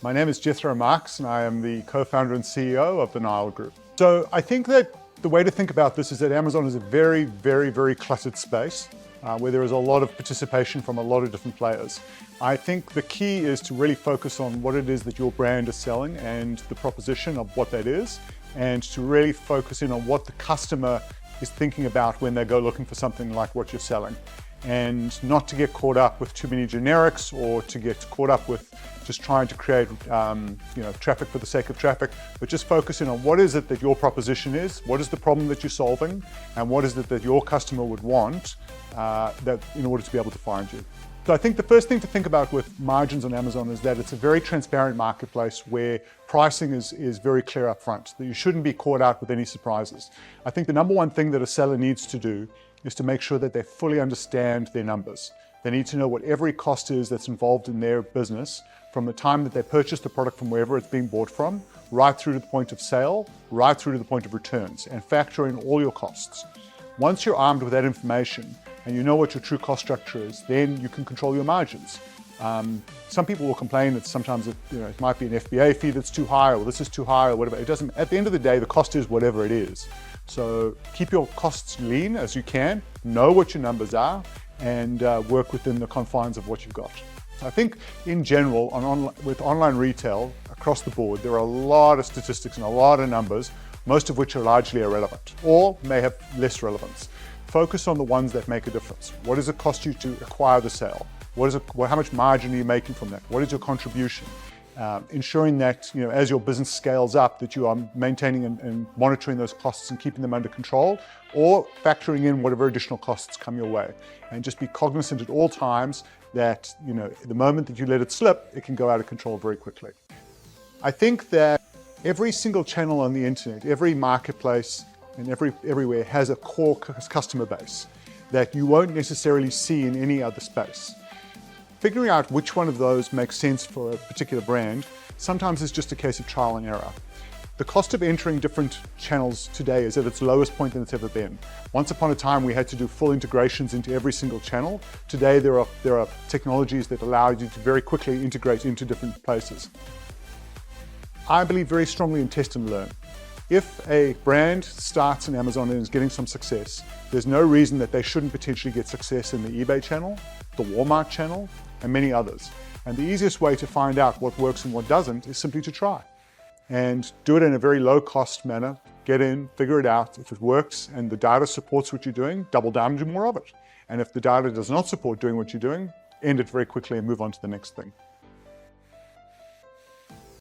My name is Jethro Marx and I am the co-founder and CEO of the Nile Group. So I think that the way to think about this is that Amazon is a very, very, very cluttered space where there is a lot of participation from a lot of different players. I think the key is to really focus on what it is that your brand is selling and the proposition of what that is, and to really focus in on what the customer is thinking about when they go looking for something like what you're selling. And not to get caught up with too many generics or to get caught up with just trying to create traffic for the sake of traffic, but just focusing on what is it that your proposition is, what is the problem that you're solving, and what is it that your customer would want that in order to be able to find you. So I think the first thing to think about with margins on Amazon is that it's a very transparent marketplace where pricing is very clear up front, that you shouldn't be caught out with any surprises. I think the number one thing that a seller needs to do is to make sure that they fully understand their numbers. They need to know what every cost is that's involved in their business from the time that they purchase the product from wherever it's being bought from, right through to the point of sale, right through to the point of returns, and factor in all your costs. Once you're armed with that information and you know what your true cost structure is, then you can control your margins. Some people will complain that sometimes it might be an FBA fee that's too high, or this is too high, or whatever. It doesn't. At the end of the day, the cost is whatever it is. So keep your costs lean as you can, know what your numbers are, and work within the confines of what you've got. I think in general, with online retail across the board, there are a lot of statistics and a lot of numbers, most of which are largely irrelevant or may have less relevance. Focus on the ones that make a difference. What does it cost you to acquire the sale? How much margin are you making from that? What is your contribution? Ensuring that as your business scales up, that you are maintaining and monitoring those costs and keeping them under control, or factoring in whatever additional costs come your way. And just be cognizant at all times that the moment that you let it slip, it can go out of control very quickly. I think that every single channel on the internet, every marketplace, and everywhere has a core customer base that you won't necessarily see in any other space. Figuring out which one of those makes sense for a particular brand sometimes is just a case of trial and error. The cost of entering different channels today is at its lowest point than it's ever been. Once upon a time, we had to do full integrations into every single channel. Today, there are technologies that allow you to very quickly integrate into different places. I believe very strongly in test and learn. If a brand starts in Amazon and is getting some success, there's no reason that they shouldn't potentially get success in the eBay channel, the Walmart channel, and many others. And the easiest way to find out what works and what doesn't is simply to try. And do it in a very low-cost manner. Get in, figure it out. If it works and the data supports what you're doing, double down and do more of it. And if the data does not support doing what you're doing, end it very quickly and move on to the next thing.